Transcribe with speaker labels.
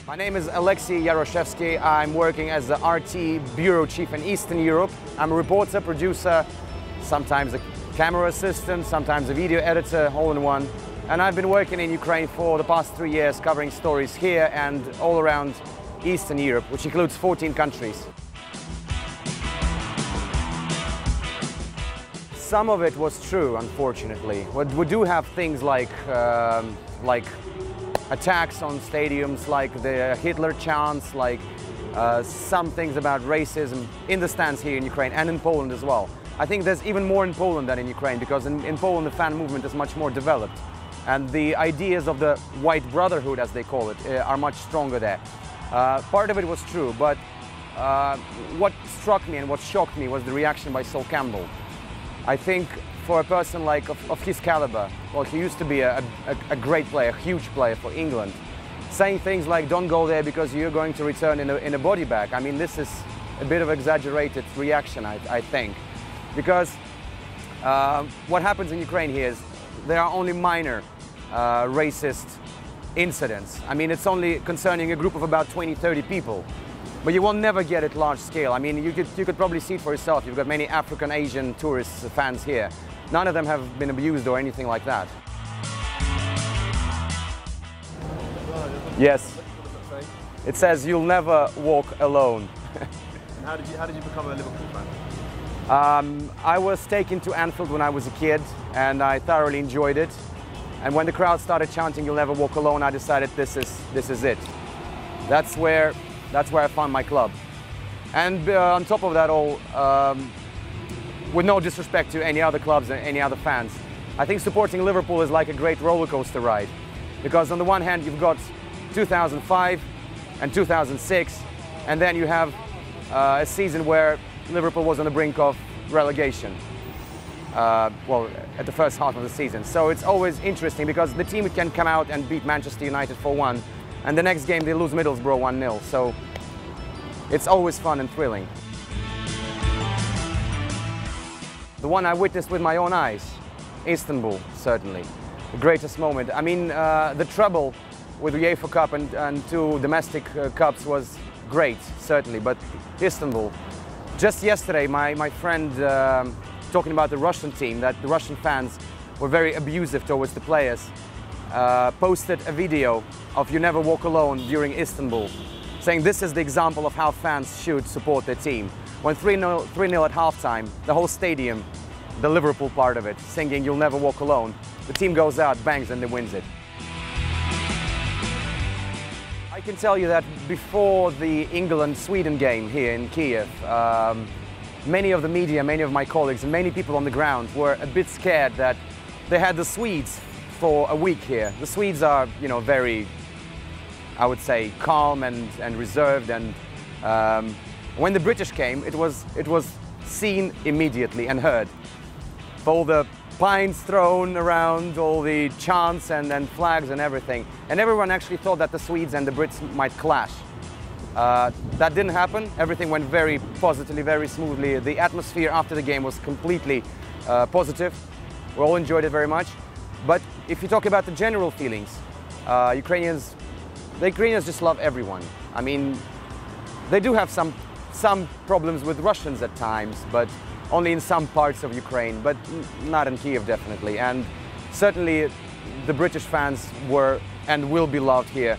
Speaker 1: My name is Alexey Yaroshevsky. I'm working as the RT Bureau Chief in Eastern Europe. I'm a reporter, producer, sometimes a camera assistant, sometimes a video editor, all in one. And I've been working in Ukraine for the past 3 years, covering stories here and all around Eastern Europe, which includes 14 countries. Some of it was true, unfortunately. We do have things like attacks on stadiums, like the Hitler chants, like some things about racism in the stands here in Ukraine and in Poland as well. I think there's even more in Poland than in Ukraine, because in Poland the fan movement is much more developed. And the ideas of the white brotherhood, as they call it, are much stronger there. Part of it was true, but what struck me and what shocked me was the reaction by Sol Campbell. I think for a person of his caliber, well, he used to be a great player, a huge player for England, saying things like, don't go there because you're going to return in a body bag. I mean, this is a bit of exaggerated reaction, I think, because what happens in Ukraine here is there are only minor racist incidents. I mean, it's only concerning a group of about 20-30 people. But you will never get it large scale. I mean, you could probably see it for yourself. You've got many African, Asian tourists, fans here. None of them have been abused or anything like that. Yes.
Speaker 2: What does that say?
Speaker 1: It says, you'll never walk alone.
Speaker 2: And how did you become a Liverpool fan?
Speaker 1: I was taken to Anfield when I was a kid, and I thoroughly enjoyed it. And when the crowd started chanting, you'll never walk alone, I decided this is it. That's where I found my club. And on top of that all, with no disrespect to any other clubs and any other fans, I think supporting Liverpool is like a great roller coaster ride. Because on the one hand, you've got 2005 and 2006, and then you have a season where Liverpool was on the brink of relegation. Well, at the first half of the season. So it's always interesting because the team can come out and beat Manchester United 4-1, and the next game they lose Middlesbrough 1-0. So it's always fun and thrilling. The one I witnessed with my own eyes, Istanbul, certainly. The greatest moment. I mean, the treble with the UEFA Cup and 2 domestic cups was great, certainly, but Istanbul. Just yesterday, my friend, talking about the Russian team, that the Russian fans were very abusive towards the players, posted a video of You Never Walk Alone during Istanbul, saying this is the example of how fans should support their team. When 3-0 at halftime, the whole stadium, the Liverpool part of it, singing You'll Never Walk Alone, the team goes out, bangs, and they wins it. I can tell you that before the England-Sweden game here in Kiev, many of the media, many of my colleagues, and many people on the ground were a bit scared that they had the Swedes for a week here. The Swedes are, very, I would say, calm and reserved. And when the British came, it was seen immediately and heard. All the pines thrown around, all the chants and flags and everything. And everyone actually thought that the Swedes and the Brits might clash. That didn't happen. Everything went very positively, very smoothly. The atmosphere after the game was completely positive. We all enjoyed it very much. But if you talk about the general feelings, the Ukrainians just love everyone. I mean, they do have some problems with Russians at times, but only in some parts of Ukraine, but not in Kiev, definitely. And certainly the British fans were and will be loved here